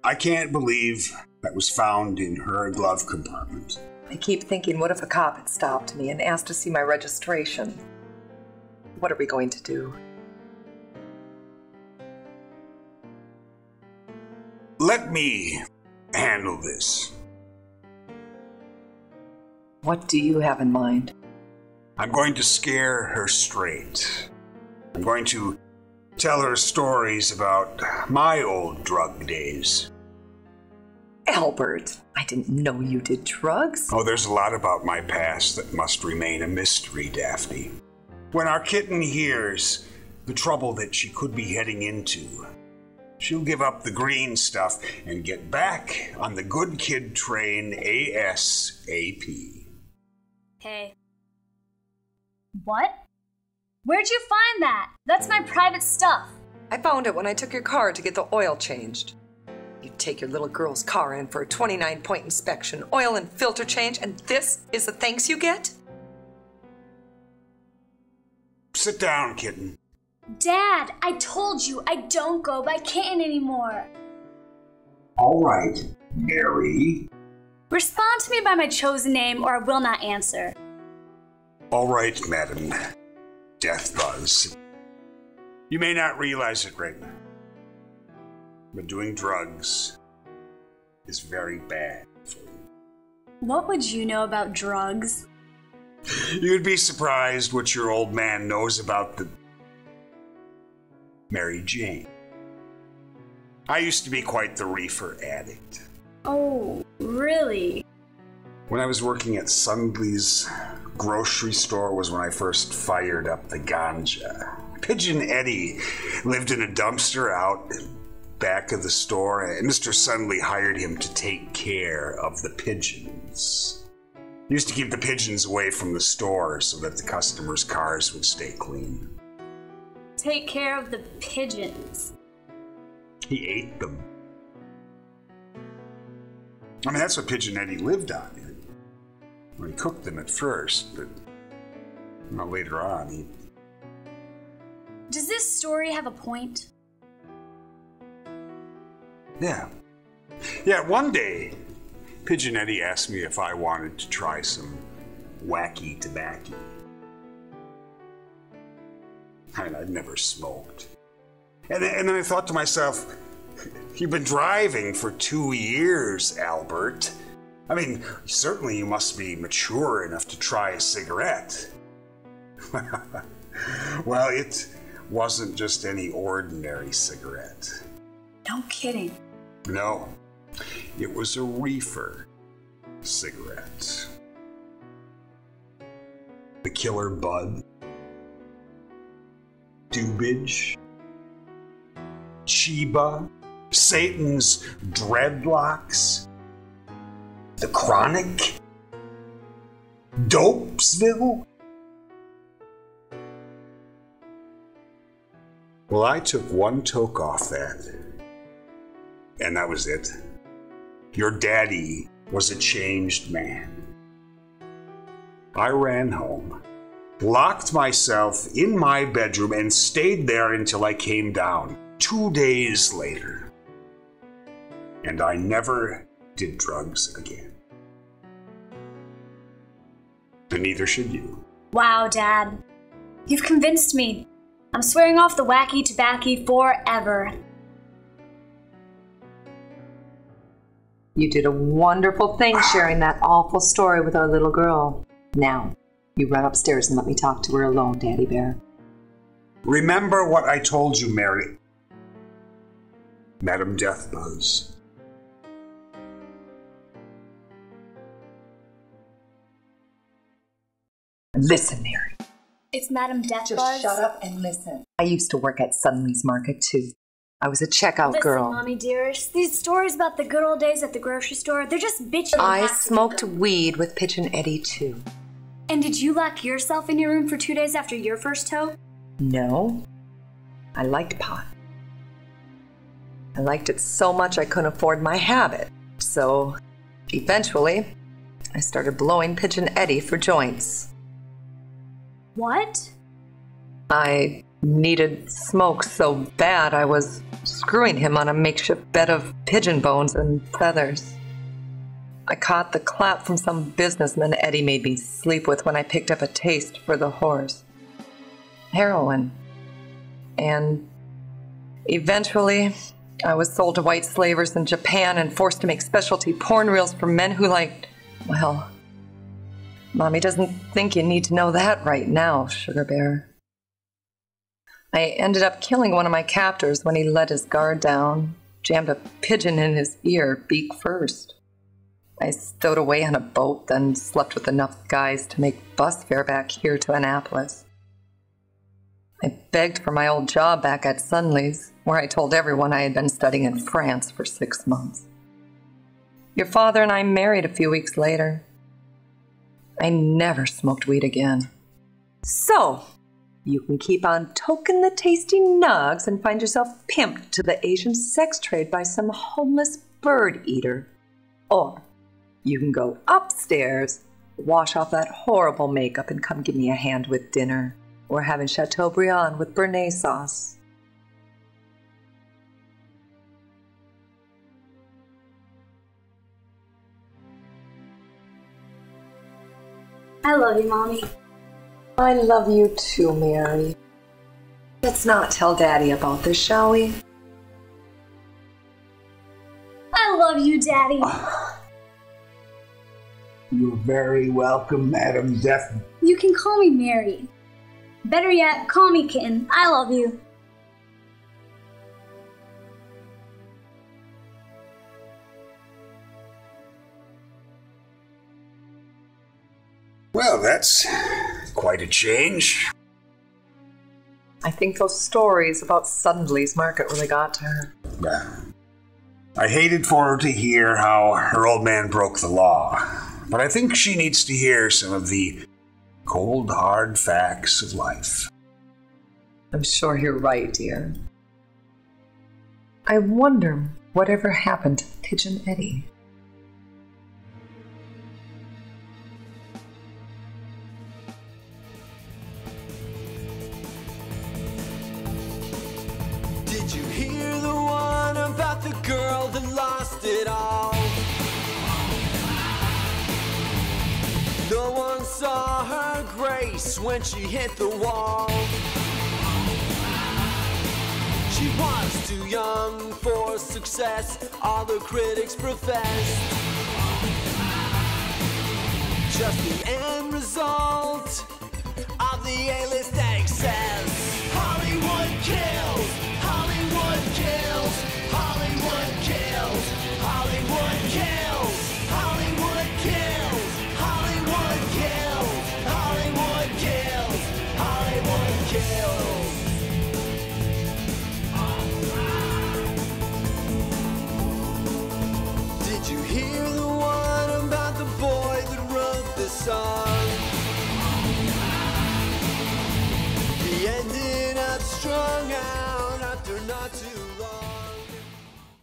I can't believe that was found in her glove compartment. I keep thinking, what if a cop had stopped me and asked to see my registration? What are we going to do? Let me handle this. What do you have in mind? I'm going to scare her straight. I'm going to tell her stories about my old drug days. Albert, I didn't know you did drugs. Oh, there's a lot about my past that must remain a mystery, Daphne. When our kitten hears the trouble that she could be heading into, she'll give up the green stuff and get back on the good kid train ASAP. Hey. What? Where'd you find that? That's my private stuff. I found it when I took your car to get the oil changed. You take your little girl's car in for a 29-point inspection, oil and filter change, and this is the thanks you get? Sit down, kitten. Dad, I told you I don't go by kitten anymore. All right, Mary. Respond to me by my chosen name or I will not answer. All right, Madam Deathbuzz. You may not realize it right now, but doing drugs is very bad for you. What would you know about drugs? You'd be surprised what your old man knows about the Mary Jane. I used to be quite the reefer addict. Oh, really? When I was working at Sundley's grocery store was when I first fired up the ganja. Pigeon Eddie lived in a dumpster out back of the store, and Mr. Sundley hired him to take care of the pigeons. He used to keep the pigeons away from the store so that the customers' cars would stay clean. Take care of the pigeons. He ate them. I mean, that's what Pigeon Eddie lived on. Well, he cooked them at first, but later on he... Does this story have a point? Yeah, one day, Pigeon Eddie asked me if I wanted to try some wacky tobacco. I mean, I'd never smoked. And then I thought to myself, you've been driving for 2 years, Albert. I mean, certainly you must be mature enough to try a cigarette. Well, it wasn't just any ordinary cigarette. No kidding. No, it was a reefer cigarette. The killer bud, dubage, Chiba, Satan's dreadlocks, the chronic, Dopesville. Well, I took one toke off that, and that was it. Your daddy was a changed man. I ran home, locked myself in my bedroom, and stayed there until I came down 2 days later. And I never did drugs again. And neither should you. Wow, Dad. You've convinced me. I'm swearing off the wacky tobacco forever. You did a wonderful thing sharing that awful story with our little girl. Now, you run upstairs and let me talk to her alone, Daddy Bear. Remember what I told you, Mary. Madam Deathbuzz. Listen, Mary. It's Madam Deathbuzz. Just shut up and listen. I used to work at Suddenly's Market, too. I was a checkout girl. Mommy dearest, these stories about the good old days at the grocery store, they're just bitching. I smoked weed with Pigeon Eddie, too. And did you lock yourself in your room for 2 days after your first toke? No. I liked pot. I liked it so much I couldn't afford my habit. So, eventually, I started blowing Pigeon Eddie for joints. What? I needed smoke so bad I was screwing him on a makeshift bed of pigeon bones and feathers. I caught the clap from some businessman Eddie made me sleep with when I picked up a taste for the horse. Heroin. And eventually, I was sold to white slavers in Japan and forced to make specialty porn reels for men who liked, well, Mommy doesn't think you need to know that right now, Sugar Bear. I ended up killing one of my captors when he let his guard down, jammed a pigeon in his ear, beak first. I stowed away on a boat, then slept with enough guys to make bus fare back here to Annapolis. I begged for my old job back at Sunley's, where I told everyone I had been studying in France for 6 months. Your father and I married a few weeks later. I never smoked weed again. So, you can keep on toking the tasty nugs and find yourself pimped to the Asian sex trade by some homeless bird eater. Or you can go upstairs, wash off that horrible makeup, and come give me a hand with dinner. We're having Chateaubriand with Béarnaise sauce. I love you, Mommy. I love you too, Mary. Let's not tell Daddy about this, shall we? I love you, Daddy. You're very welcome, Madam Death. You can call me Mary. Better yet, call me Kitten. I love you. Well, that's quite a change. I think those stories about Suddenly's market really got to her. I hated for her to hear how her old man broke the law, but I think she needs to hear some of the cold, hard facts of life. I'm sure you're right, dear. I wonder whatever happened to Pigeon Eddie. Did you hear the one about the girl that lost it all? No one saw her grace when she hit the wall. She was too young for success, all the critics professed. Just the end result of the A-list excess. Hollywood kills, Hollywood kills, Hollywood kills, Hollywood kills, Hollywood kills, Hollywood kills, Hollywood kills, Hollywood kills. Did you hear the one about the boy that wrote the song? He ended up strung out after not too